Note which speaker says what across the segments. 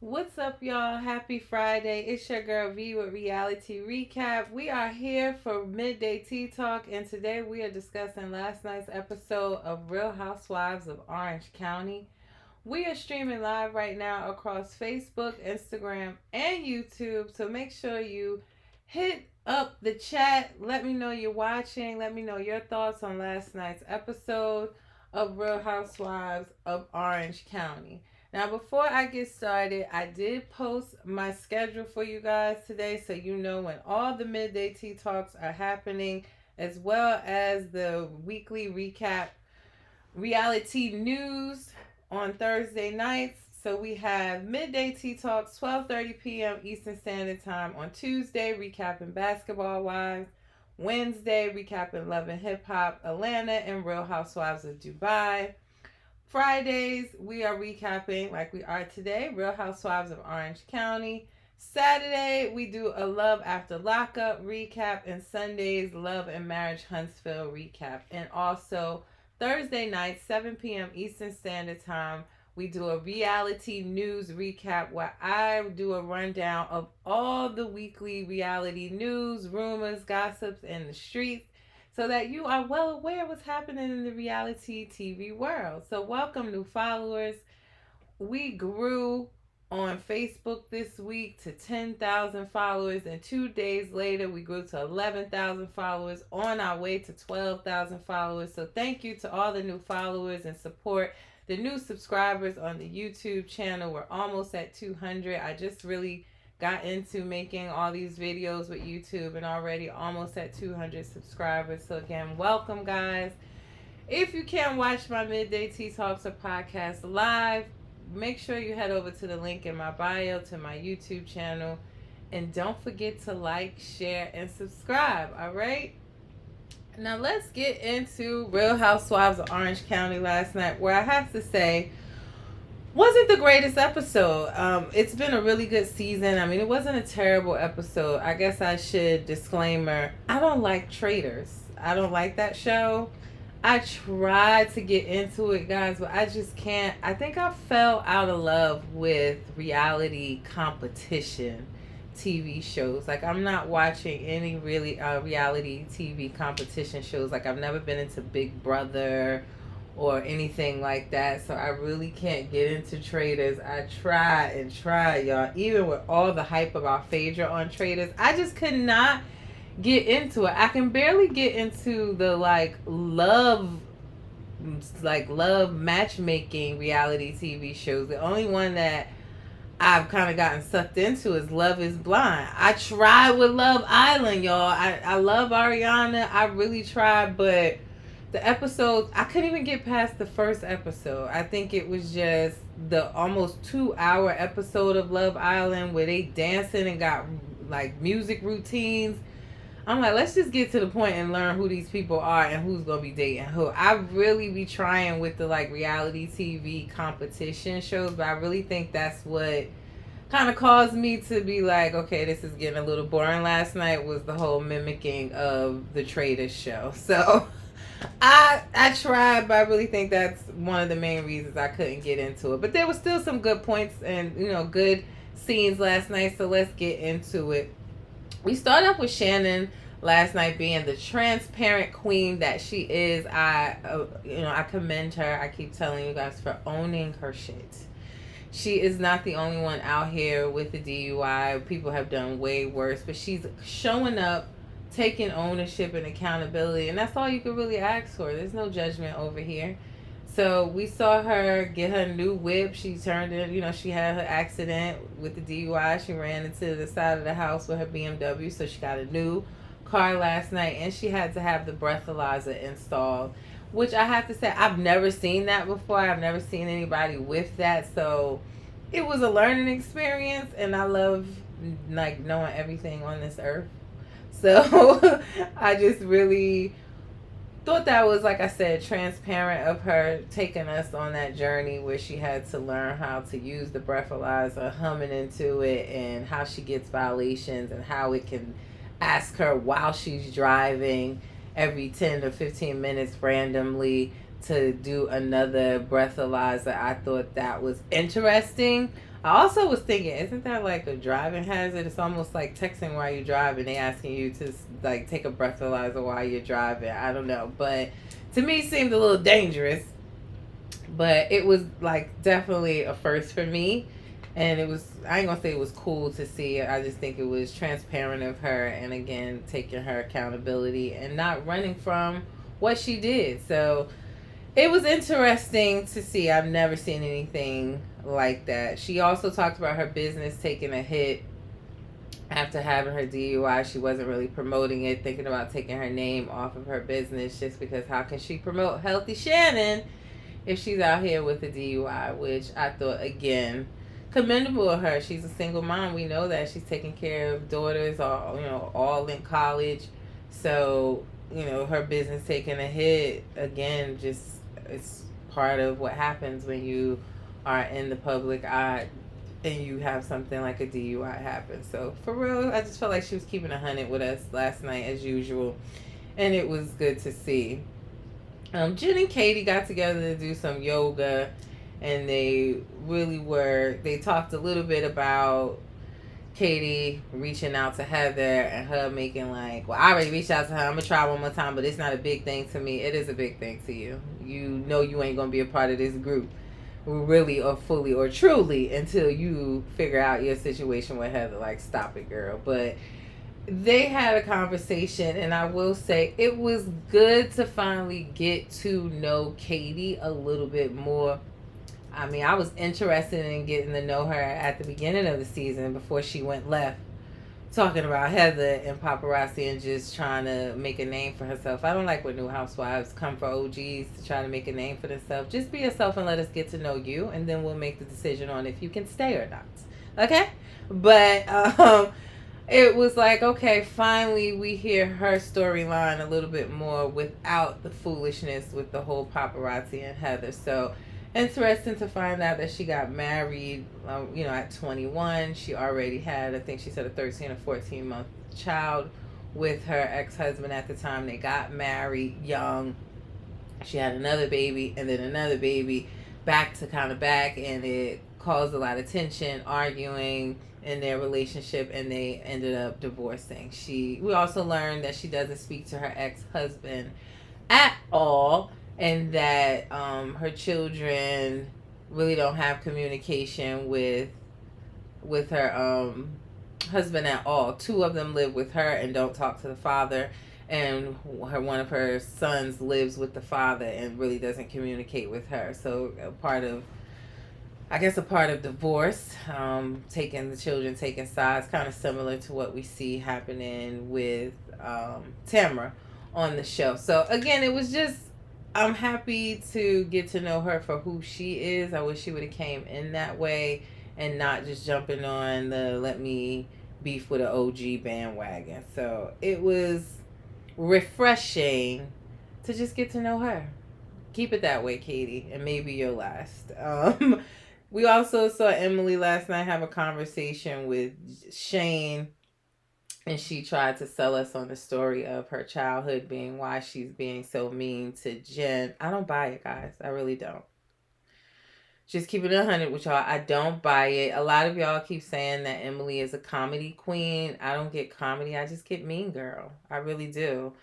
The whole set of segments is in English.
Speaker 1: What's up, y'all? Happy Friday. It's your girl V with Reality Recap. We are here for Midday Tea Talk, and today we are discussing last night's episode of Real Housewives of Orange County. We are streaming live right now across Facebook, Instagram, and YouTube, so make sure you hit up the chat. Let me know you're watching. Let me know your thoughts on last night's episode of Real Housewives of Orange County. Now, before I get started, I did post my schedule for you guys today so you know when all the midday tea talks are happening, as well as the weekly recap reality news on Thursday nights. So we have midday tea talks 12:30 p.m. Eastern Standard Time on Tuesday, recapping Basketball Wives. Wednesday, recapping Love and Hip Hop Atlanta and Real Housewives of Dubai. Fridays, we are recapping, like we are today, Real Housewives of Orange County. Saturday, we do a Love After Lockup recap. And Sundays, Love and Marriage Huntsville recap. And also, Thursday night, 7 p.m. Eastern Standard Time, we do a reality news recap where I do a rundown of all the weekly reality news, rumors, gossips in the streets, so that you are well aware of what's happening in the reality TV world. So welcome, new followers. We grew on Facebook this week to 10,000 followers, and 2 days later we grew to 11,000 followers, on our way to 12,000 followers. So thank you to all the new followers and support. The new subscribers on the YouTube channel, we're almost at 200. I just really got into making all these videos with YouTube and already almost at 200 subscribers. So again, welcome, guys. If you can't watch my Midday Tea Talks or podcast live, make sure you head over to the link in my bio to my YouTube channel. And don't forget to like, share, and subscribe, all right? Now let's get into Real Housewives of Orange County last night, where I have to say, wasn't the greatest episode. It's been a really good season. I mean, it wasn't a terrible episode. I guess I should disclaimer, I don't like Traitors. I don't like that show. I tried to get into it, guys, but I just can't. I think I fell out of love with reality competition TV shows. Like, I'm not watching any really reality TV competition shows. Like, I've never been into Big Brother or anything like that, so I really can't get into Traitors. I try, y'all. Even with all the hype about Phaedra on Traitors, I just could not get into it. I can barely get into the love matchmaking reality TV shows. The only one that I've kind of gotten sucked into is Love is Blind. I tried with Love Island, y'all. I love Ariana. I really tried, but the episode, I couldn't even get past the first episode. I think it was just the almost 2-hour episode of Love Island where they dancing and got like music routines. I'm like, let's just get to the point and learn who these people are and who's gonna be dating who. I really be trying with the reality TV competition shows, but I really think that's what kind of caused me to be like, okay, this is getting a little boring. Last night was the whole mimicking of the Traitors show. So I tried, but I really think that's one of the main reasons I couldn't get into it. But there was still some good points and good scenes last night. So let's get into it. We start off with Shannon last night being the transparent queen that she is. I commend her. I keep telling you guys for owning her shit. She is not the only one out here with the DUI. People have done way worse, but she's showing up, taking ownership and accountability, and that's all you can really ask for. There's no judgment over here. So we saw her get her new whip. She turned in, she had her accident with the DUI. She ran into the side of the house with her BMW, so she got a new car last night, and she had to have the breathalyzer installed, which I have to say, I've never seen that before. I've never seen anybody with that, so it was a learning experience, and I love knowing everything on this earth. So I just really thought that was, like I said, transparent of her taking us on that journey where she had to learn how to use the breathalyzer, humming into it, and how she gets violations and how it can ask her while she's driving every 10 to 15 minutes randomly to do another breathalyzer. I thought that was interesting. I also was thinking, isn't that like a driving hazard? It's almost like texting while you're driving. They asking you to like take a breathalyzer while you're driving. I don't know, but to me, it seemed a little dangerous. But it was like definitely a first for me, and it was. I ain't gonna say it was cool to see. I just think it was transparent of her, and again, taking her accountability and not running from what she did. So it was interesting to see. I've never seen anything like that. She also talked about her business taking a hit after having her DUI. She wasn't really promoting it, thinking about taking her name off of her business just because how can she promote Healthy Shannon if she's out here with a DUI, which I thought, again, commendable of her. She's a single mom. We know that she's taking care of daughters, all in college. So, her business taking a hit, again, just it's part of what happens when you are in the public eye and you have something like a DUI happen. So, for real, I just felt like she was keeping 100 with us last night as usual. And it was good to see. Jen and Katie got together to do some yoga, and they talked a little bit about Katie reaching out to Heather and her making like, well, I already reached out to her. I'm gonna try one more time, but it's not a big thing to me. It is a big thing to you. You know you ain't gonna be a part of this group, really or fully or truly, until you figure out your situation with Heather. Like, stop it, girl. But they had a conversation, and I will say it was good to finally get to know Katie a little bit more. I mean, I was interested in getting to know her at the beginning of the season before she went left, talking about Heather and paparazzi and just trying to make a name for herself. I don't like when new housewives come for OGs to try to make a name for themselves. Just be yourself and let us get to know you, and then we'll make the decision on if you can stay or not. Okay? But it was like, okay, finally we hear her storyline a little bit more without the foolishness with the whole paparazzi and Heather. So interesting to find out that she got married, at 21. She already had, I think she said, a 13 or 14-month child with her ex-husband at the time they got married young. She had another baby and then another baby back to kind of back, and it caused a lot of tension, arguing in their relationship, and they ended up divorcing. We also learned that she doesn't speak to her ex-husband at all, and that her children really don't have communication with her husband at all. Two of them live with her and don't talk to the father, and one of her sons lives with the father and really doesn't communicate with her. So a part of divorce, taking the children, taking sides, kind of similar to what we see happening with Tamara on the show. So again, it was just, I'm happy to get to know her for who she is. I wish she would have came in that way and not just jumping on the let me beef with an OG bandwagon. So it was refreshing to just get to know her. Keep it that way, Katie, and maybe your last. We also saw Emily last night have a conversation with Shane, and she tried to sell us on the story of her childhood being why she's being so mean to Jen. I don't buy it, guys. I really don't. Just keeping it 100 with y'all. I don't buy it. A lot of y'all keep saying that Emily is a comedy queen. I don't get comedy. I just get mean girl. I really do.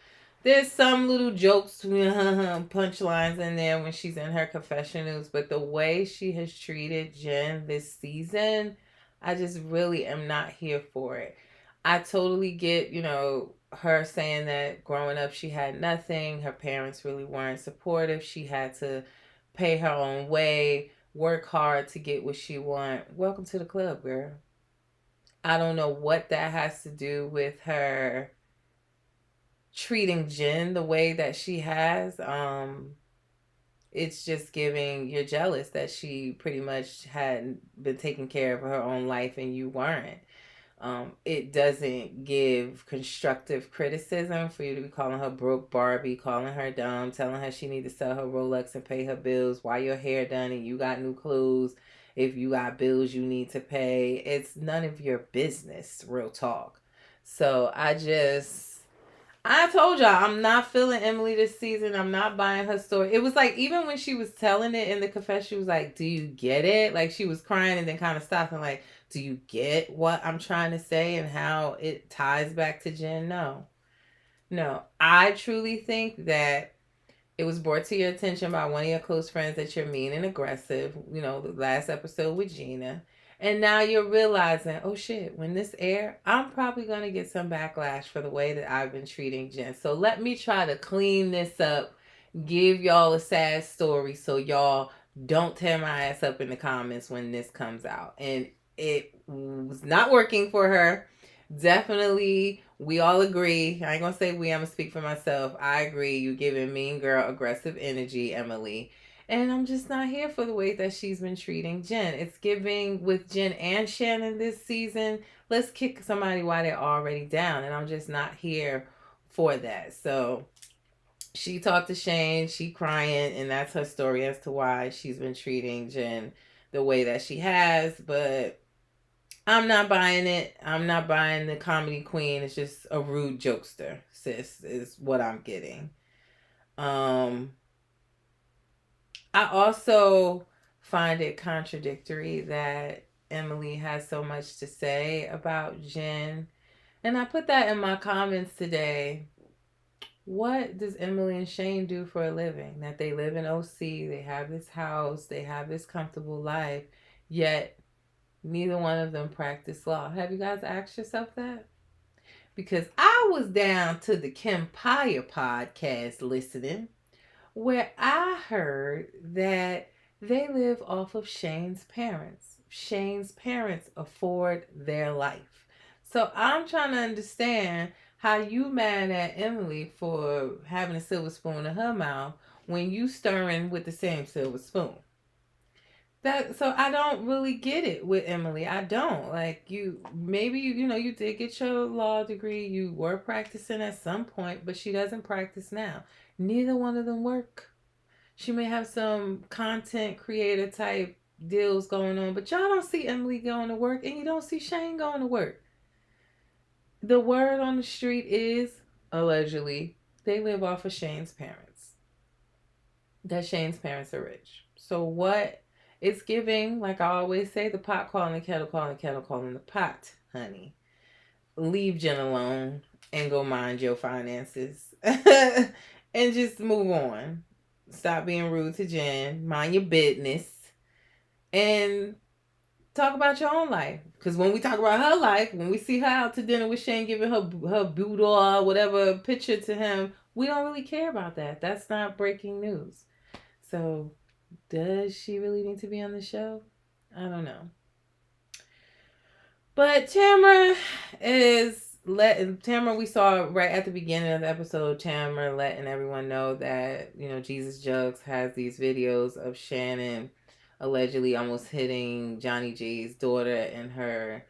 Speaker 1: There's some little jokes, punchlines in there when she's in her confessionals, but the way she has treated Jen this season, I just really am not here for it. I totally get, her saying that growing up she had nothing. Her parents really weren't supportive. She had to pay her own way, work hard to get what she want. Welcome to the club, girl. I don't know what that has to do with her treating Jen the way that she has. It's just giving, you're jealous that she pretty much had been taking care of her own life and you weren't. It doesn't give constructive criticism for you to be calling her broke Barbie, calling her dumb, telling her she need to sell her Rolex and pay her bills, why your hair done and you got new clothes, if you got bills you need to pay. It's none of your business, real talk. So I told y'all I'm not feeling Emily this season. I'm not buying her story. It was like even when she was telling it in the confession, she was like, "Do you get it?" Like she was crying and then kind of stopped and like, "Do you get what I'm trying to say and how it ties back to Jen?" No, no. I truly think that it was brought to your attention by one of your close friends that you're mean and aggressive, the last episode with Gina. And now you're realizing, oh shit, when this air, I'm probably going to get some backlash for the way that I've been treating Jen. So let me try to clean this up, give y'all a sad story so y'all don't tear my ass up in the comments when this comes out. And it was not working for her. Definitely, we all agree. I ain't gonna say we, I'm gonna speak for myself. I agree. You giving mean girl aggressive energy, Emily. And I'm just not here for the way that she's been treating Jen. It's giving with Jen and Shannon this season. Let's kick somebody while they're already down. And I'm just not here for that. So she talked to Shane, she crying, and that's her story as to why she's been treating Jen the way that she has. But I'm not buying it. I'm not buying the comedy queen. It's just a rude jokester, sis, is what I'm getting. I also find it contradictory that Emily has so much to say about Jen. And I put that in my comments today. What does Emily and Shane do for a living? That they live in OC, they have this house, they have this comfortable life, yet neither one of them practice law. Have you guys asked yourself that? Because I was down to the Kim Paya podcast listening, where I heard that they live off of Shane's parents. Shane's parents afford their life. So I'm trying to understand how you mad at Emily for having a silver spoon in her mouth when you stirring with the same silver spoon. So I don't really get it with Emily. I don't. Like you maybe you did get your law degree. You were practicing at some point, but she doesn't practice now. Neither one of them work. She may have some content creator type deals going on, but y'all don't see Emily going to work and you don't see Shane going to work. The word on the street is allegedly they live off of Shane's parents. That Shane's parents are rich. So what it's giving, like I always say, the pot calling the kettle calling the kettle calling the pot, honey. Leave Jen alone and go mind your finances. And just move on. Stop being rude to Jen. Mind your business. And talk about your own life. Because when we talk about her life, when we see her out to dinner with Shane giving her boudoir, whatever picture to him, we don't really care about that. That's not breaking news. So, does she really need to be on the show? I don't know. But Tamara we saw right at the beginning of the episode, Tamara letting everyone know that, Jesus Jugs has these videos of Shannon allegedly almost hitting Johnny J's daughter in her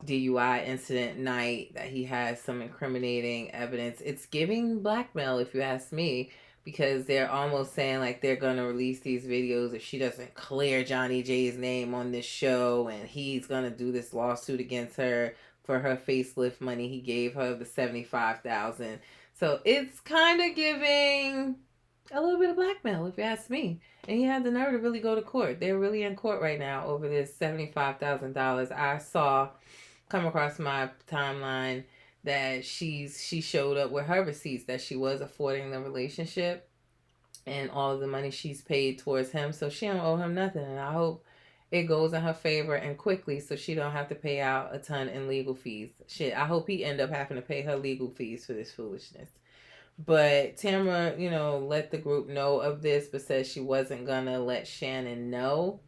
Speaker 1: DUI incident night, that he has some incriminating evidence. It's giving blackmail, if you ask me, because they're almost saying like they're going to release these videos if she doesn't clear Johnny J's name on this show, and he's going to do this lawsuit against her for her facelift money he gave her, the $75,000. So it's kind of giving a little bit of blackmail, if you ask me. And he had the nerve to really go to court. They're really in court right now over this $75,000. I saw come across my timeline that she showed up with her receipts that she was affording the relationship and all of the money she's paid towards him. So she don't owe him nothing. And I hope it goes in her favor and quickly so she don't have to pay out a ton in legal fees. Shit, I hope he end up having to pay her legal fees for this foolishness. But Tamara, let the group know of this, but said she wasn't gonna let Shannon know.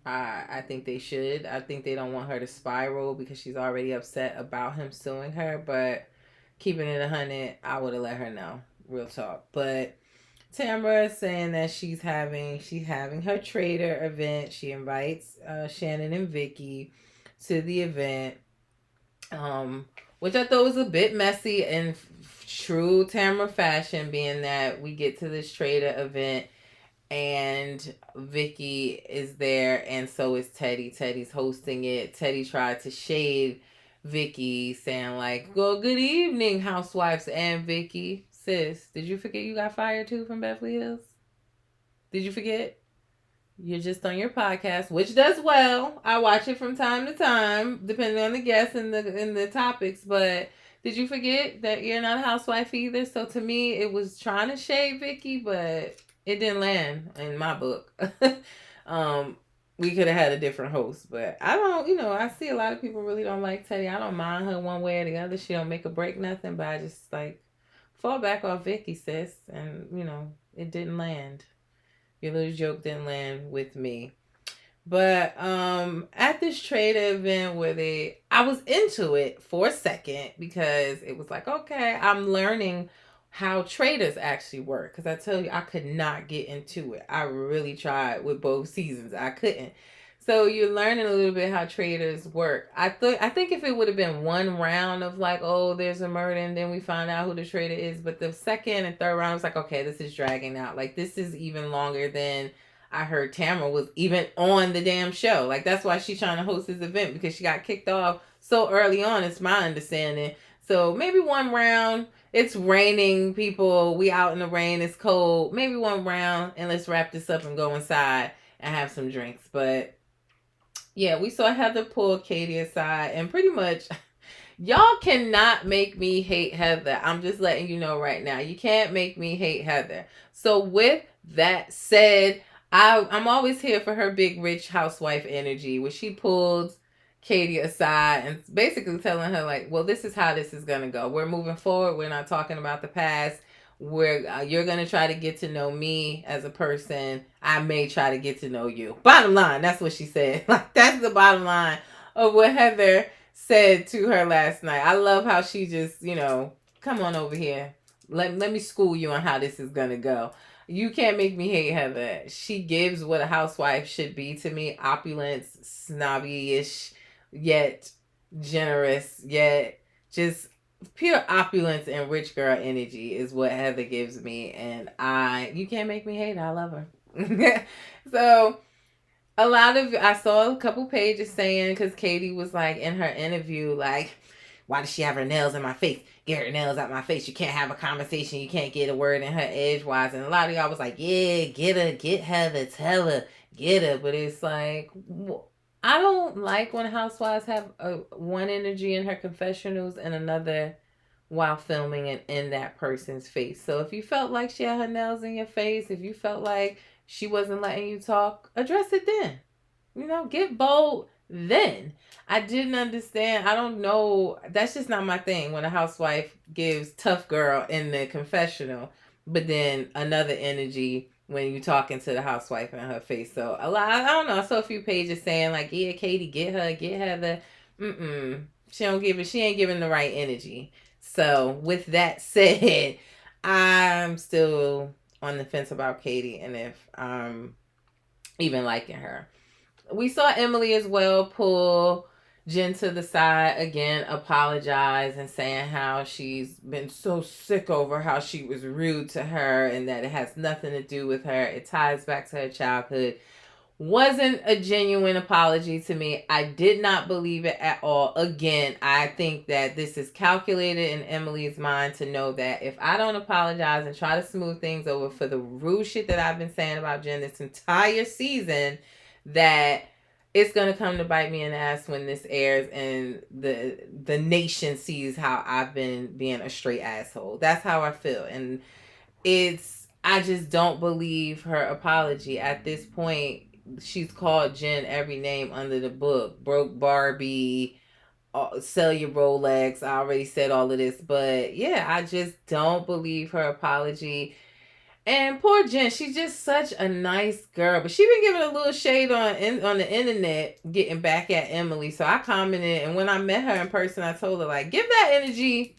Speaker 1: I think they should. I think they don't want her to spiral because she's already upset about him suing her. But keeping it 100, I would have let her know. Real talk. But Tamara is saying that she's having her trader event. She invites Shannon and Vicky to the event, which I thought was a bit messy in true Tamara fashion, being that we get to this trader event and Vicky is there, and so is Teddy. Teddy's hosting it. Teddy tried to shade Vicky saying like, "Well, good evening, housewives and Vicky." Sis, did you forget you got fired too from Beverly Hills? Did you forget? You're just on your podcast, which does well. I watch it from time to time, depending on the guests and the topics. But did you forget that you're not a housewife either? So to me, it was trying to shade Vicky, but it didn't land in my book. um, we could have had a different host, but I don't. I see a lot of people really don't like Teddy. I don't mind her one way or the other. She don't make a break nothing, but I just like fall back off Vicky, sis, and it didn't land. Your little joke didn't land with me. But at this trader event where I was into it for a second because it was like, okay, I'm learning how traders actually work. Because I tell you, I could not get into it. I really tried with both seasons. I couldn't. So you're learning a little bit how traders work. I think if it would have been one round of like, oh, there's a murder, and then we find out who the trader is, but the second and third round was like, okay, this is dragging out. Like this is even longer than I heard Tamara was even on the damn show. Like that's why she's trying to host this event, because she got kicked off so early on. It's my understanding. So maybe one round. It's raining, people. We out in the rain. It's cold. Maybe one round, and let's wrap this up and go inside and have some drinks. But yeah, we saw Heather pull Katie aside, and pretty much y'all cannot make me hate Heather. I'm just letting you know right now. You can't make me hate Heather. So with that said, I'm always here for her big rich housewife energy, where she pulled Katie aside and basically telling her like, well, this is how this is going to go. We're moving forward. We're not talking about the past. You're going to try to get to know me as a person. I may try to get to know you. Bottom line, that's what she said. Like that's the bottom line of what Heather said to her last night. I love how she just, come on over here. Let me school you on how this is going to go. You can't make me hate Heather. She gives what a housewife should be to me. Opulence, snobby-ish, yet generous, yet just pure opulence and rich girl energy is what Heather gives me. And you can't make me hate her. I love her. So I saw a couple pages saying, because Katie was like in her interview, like, why does she have her nails in my face? Get her nails out my face. You can't have a conversation. You can't get a word in her edgewise. And a lot of y'all was like, yeah, get her, get Heather, tell her, get her. But it's like, I don't like when housewives have one energy in her confessionals and another while filming and in that person's face. So if you felt like she had her nails in your face, if you felt like she wasn't letting you talk, address it then. Get bold then. I didn't understand. I don't know. That's just not my thing when a housewife gives tough girl in the confessional, but then another energy when you talking to the housewife in her face. So a lot, I don't know. I saw a few pages saying like, yeah, Katie, get her, get Heather. She ain't giving the right energy. So with that said, I'm still on the fence about Katie and if I'm even liking her. We saw Emily as well pull Jen to the side again, apologize and saying how she's been so sick over how she was rude to her and that it has nothing to do with her. It ties back to her childhood. Wasn't a genuine apology to me. I did not believe it at all. Again, I think that this is calculated in Emily's mind to know that if I don't apologize and try to smooth things over for the rude shit that I've been saying about Jen this entire season, that it's going to come to bite me in the ass when this airs and the nation sees how I've been being a straight asshole. That's how I feel. And I just don't believe her apology. At this point, she's called Jen every name under the book. Broke Barbie, sell your Rolex. I already said all of this. But yeah, I just don't believe her apology. And poor Jen, she's just such a nice girl. But she been giving a little shade on the internet, getting back at Emily. So I commented, and when I met her in person, I told her, like, give that energy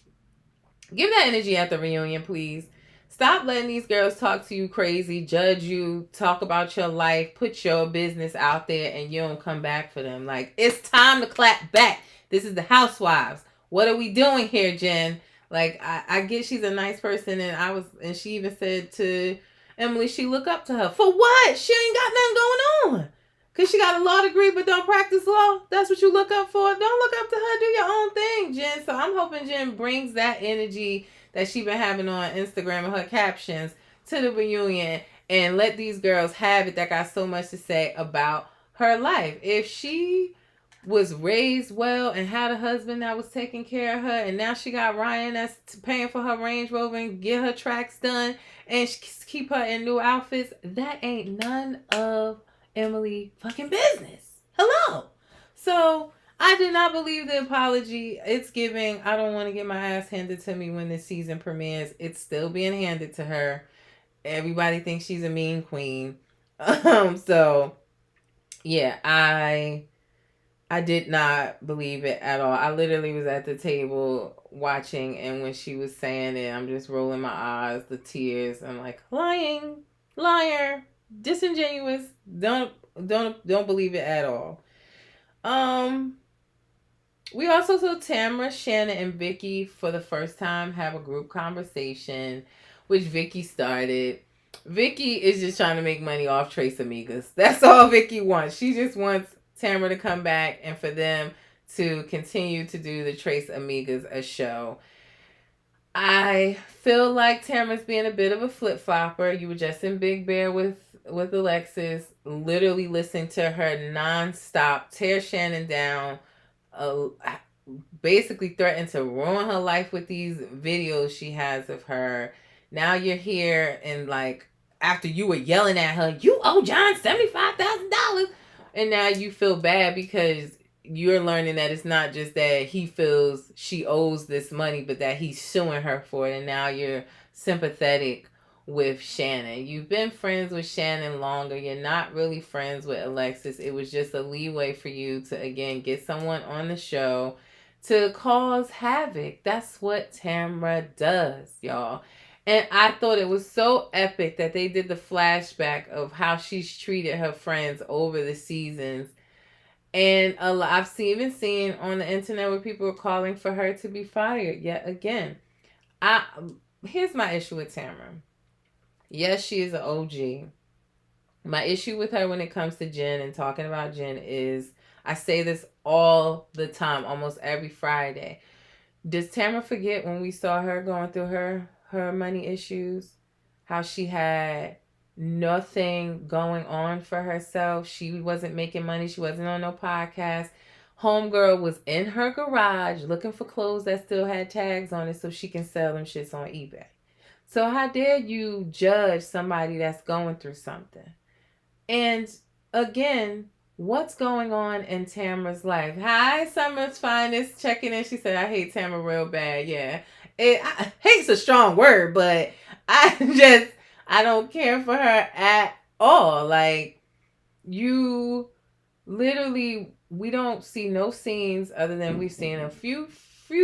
Speaker 1: at the reunion, please. Stop letting these girls talk to you crazy, judge you, talk about your life, put your business out there, and you don't come back for them. Like, it's time to clap back. This is the Housewives. What are we doing here, Jen? Like, I get she's a nice person, and she even said to Emily she look up to her. For what? She ain't got nothing going on. Because she got a law degree but don't practice law. That's what you look up for. Don't look up to her. Do your own thing, Jen. So I'm hoping Jen brings that energy that she been having on Instagram and her captions to the reunion and let these girls have it that got so much to say about her life. If she was raised well and had a husband that was taking care of her, and now she got Ryan that's paying for her Range Rover and get her tracks done and keep her in new outfits, that ain't none of Emily fucking business. Hello. So I did not believe the apology. It's giving, I don't want to get my ass handed to me when this season premieres. It's still being handed to her. Everybody thinks she's a mean queen. So yeah, I did not believe it at all. I literally was at the table watching, and when she was saying it, I'm just rolling my eyes, the tears. I'm like, lying, liar, disingenuous. Don't believe it at all. We also saw Tamara, Shannon, and Vicky for the first time have a group conversation, which Vicky started. Vicky is just trying to make money off Trace Amigas. That's all Vicky wants. She just wants Tamara to come back and for them to continue to do the Trace Amigas a show. I feel like Tamara's being a bit of a flip-flopper. You were just in Big Bear with Alexis, literally listening to her nonstop tear Shannon down, basically threatened to ruin her life with these videos she has of her. Now you're here and like after you were yelling at her, you owe John $75,000, and now you feel bad because you're learning that it's not just that he feels she owes this money, but that he's suing her for it, and now you're sympathetic with Shannon. You've been friends with Shannon longer. You're not really friends with Alexis. It was just a leeway for you to, again, get someone on the show to cause havoc. That's what Tamara does, y'all. And I thought it was so epic that they did the flashback of how she's treated her friends over the seasons. And I've even seen on the internet where people are calling for her to be fired yet again. Here's my issue with Tamara. Yes, she is an OG. My issue with her when it comes to Jen and talking about Jen is, I say this all the time, almost every Friday. Does Tamara forget when we saw her going through her money issues? How she had nothing going on for herself. She wasn't making money. She wasn't on no podcast. Homegirl was in her garage looking for clothes that still had tags on it so she can sell them shits on eBay. So how dare you judge somebody that's going through something? And again, what's going on in Tamara's life? Hi, Summer's Finest checking in. She said, I hate Tamara real bad. Yeah. Hate's a strong word, but I don't care for her at all. Like, you literally, we don't see no scenes other than we've seen a few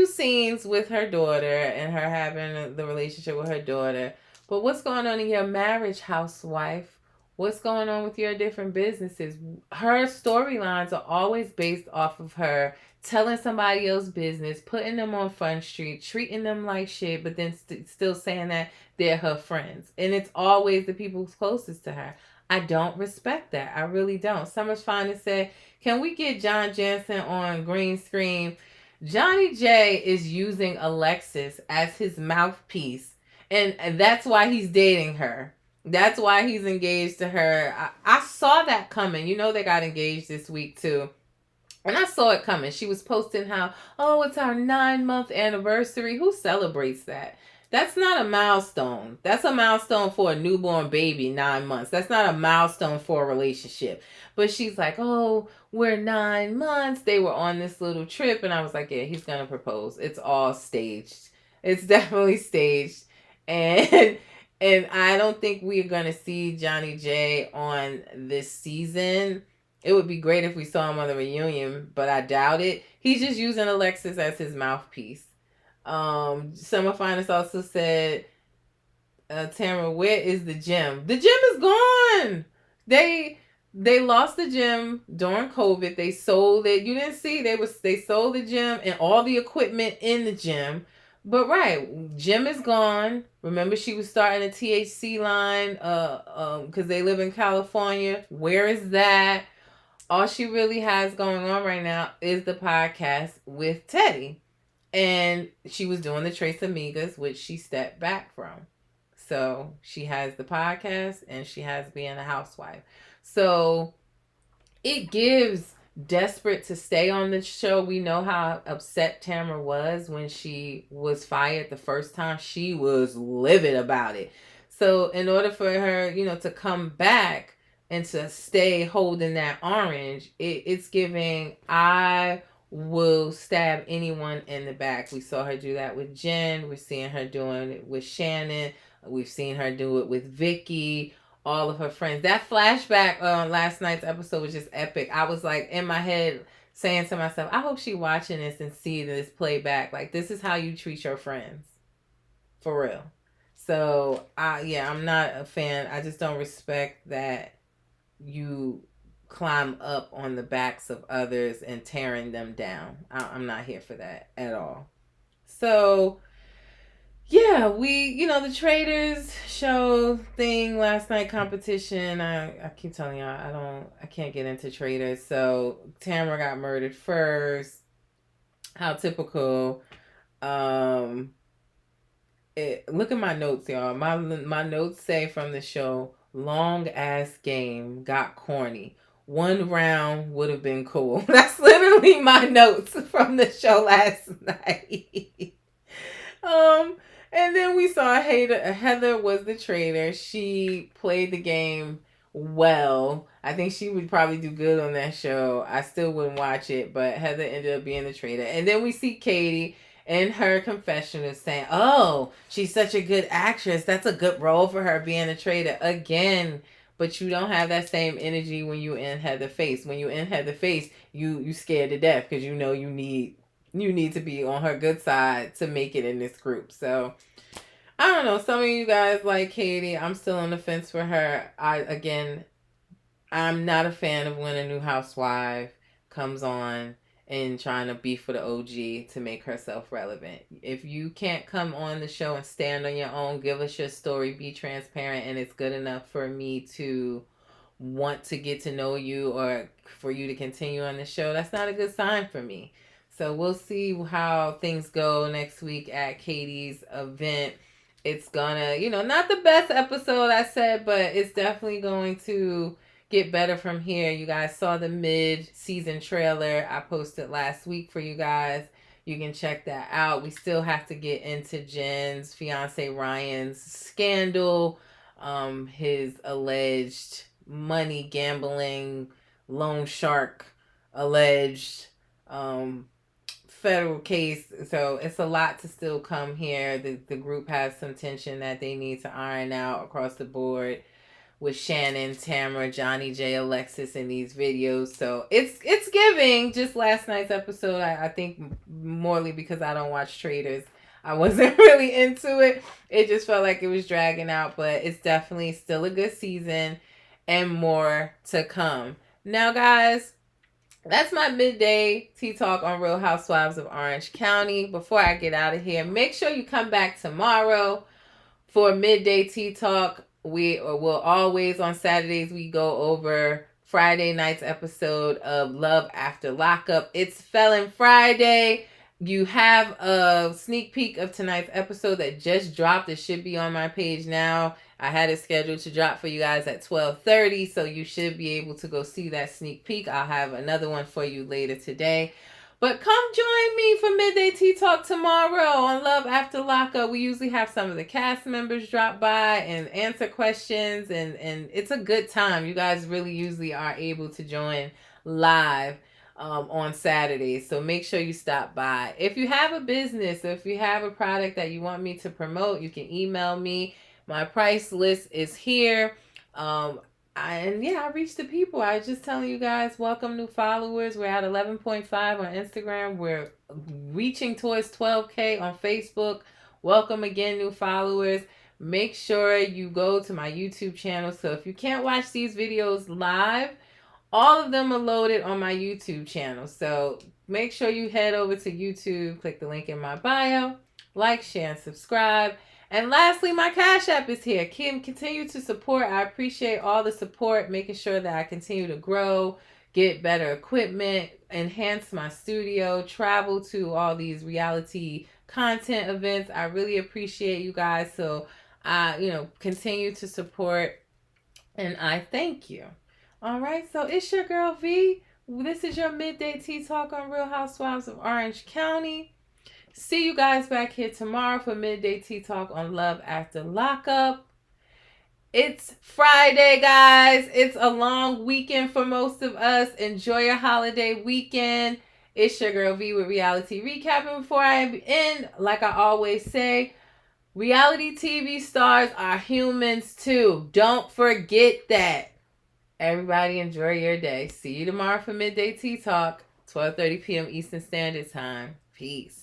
Speaker 1: scenes with her daughter and her having the relationship with her daughter. But what's going on in your marriage, housewife? What's going on with your different businesses? Her storylines are always based off of her telling somebody else's business, putting them on Front Street, treating them like shit, but then still saying that they're her friends. And it's always the people closest to her. I don't respect that. I really don't. Summer's Finest said, can we get John Jansen on green screen? Johnny J is using Alexis as his mouthpiece. And that's why he's dating her. That's why he's engaged to her. I saw that coming. You know they got engaged this week too. And I saw it coming. She was posting how, oh, it's our 9-month anniversary. Who celebrates that? That's not a milestone. That's a milestone for a newborn baby, 9 months. That's not a milestone for a relationship. But she's like, oh, we're 9 months. They were on this little trip. And I was like, yeah, he's going to propose. It's all staged. It's definitely staged. And I don't think we're going to see Johnny J on this season. It would be great if we saw him on the reunion, but I doubt it. He's just using Alexis as his mouthpiece. Summer Finest also said, Tamara, where is the gym? The gym is gone. They lost the gym during COVID. They sold it. You didn't see they sold the gym and all the equipment in the gym. But right, gym is gone. Remember, she was starting a THC line because they live in California. Where is that? all she really has going on right now is the podcast with Teddy. And she was doing the Trace Amigas, which she stepped back from. So she has the podcast and she has being a housewife. So it gives desperate to stay on the show. We know how upset Tamara was when she was fired the first time. She was livid about it. So in order for her, to come back and to stay holding that orange, it's giving I will stab anyone in the back. We saw her do that with Jen. We're seeing her doing it with Shannon. We've seen her do it with Vicky, all of her friends. That flashback on last night's episode was just epic. I was like in my head saying to myself, I hope she watching this and see this playback. Like, this is how you treat your friends. For real. So, I'm not a fan. I just don't respect that you climb up on the backs of others and tearing them down. I'm not here for that at all. So, yeah, the traders show thing last night competition. I keep telling y'all I can't get into traders. So Tamara got murdered first. How typical. Look at my notes, y'all. My notes say from the show, long ass game got corny. One round would have been cool. That's literally my notes from the show last night. And then we saw Heather was the trader. She played the game well. I think she would probably do good on that show. I still wouldn't watch it, but Heather ended up being the trader. And then we see Katie in her confessional saying, oh, she's such a good actress. That's a good role for her being a trader again. But you don't have that same energy when you in Heather face. When you in Heather face, you scared to death because you know you need to be on her good side to make it in this group. So I don't know. Some of you guys like Katie. I'm still on the fence for her. I'm not a fan of when a new housewife comes on and trying to beef for the OG to make herself relevant. If you can't come on the show and stand on your own, give us your story, be transparent, and it's good enough for me to want to get to know you or for you to continue on the show, that's not a good sign for me. So we'll see how things go next week at Katie's event. It's gonna, not the best episode I said, but it's definitely going to get better from here. You guys saw the mid-season trailer I posted last week for you guys. You can check that out. We still have to get into Jen's fiance Ryan's scandal, his alleged money gambling, loan shark alleged federal case. So it's a lot to still come here. The group has some tension that they need to iron out across the board with Shannon, Tamara, Johnny J, Alexis in these videos. So it's giving just last night's episode. I think morely because I don't watch traders. I wasn't really into it. It just felt like it was dragging out, but it's definitely still a good season and more to come. Now, guys, that's my midday tea talk on Real Housewives of Orange County. Before I get out of here, make sure you come back tomorrow for midday tea talk. We will always on Saturdays we go over Friday night's episode of Love After Lockup. It's Felon Friday. You have a sneak peek of tonight's episode that just dropped. It should be on my page now. I had it scheduled to drop for you guys at 12:30, so you should be able to go see that sneak peek. I'll have another one for you later today. But come join me for Midday Tea Talk tomorrow on Love After Lockup. We usually have some of the cast members drop by and answer questions, and it's a good time. You guys really usually are able to join live on Saturdays, so make sure you stop by. If you have a business, or if you have a product that you want me to promote, you can email me. My price list is here. I reached the people. I was just telling you guys, welcome new followers. We're at 11.5 on Instagram. We're reaching towards 12K on Facebook. Welcome again, new followers. Make sure you go to my YouTube channel. So if you can't watch these videos live, all of them are loaded on my YouTube channel. So make sure you head over to YouTube, click the link in my bio, like, share, and subscribe. And lastly, my Cash App is here. Kim, continue to support. I appreciate all the support, making sure that I continue to grow, get better equipment, enhance my studio, travel to all these reality content events. I really appreciate you guys. So I continue to support, and I thank you. All right, so it's your girl V. This is your midday tea talk on Real Housewives of Orange County. See you guys back here tomorrow for midday tea talk on Love After Lockup. It's Friday, guys. It's a long weekend for most of us. Enjoy your holiday weekend. It's your girl V with Reality Recap. And before I end, like I always say, reality TV stars are humans too. Don't forget that. Everybody enjoy your day. See you tomorrow for Midday Tea Talk, 12:30 p.m. Eastern Standard Time. Peace.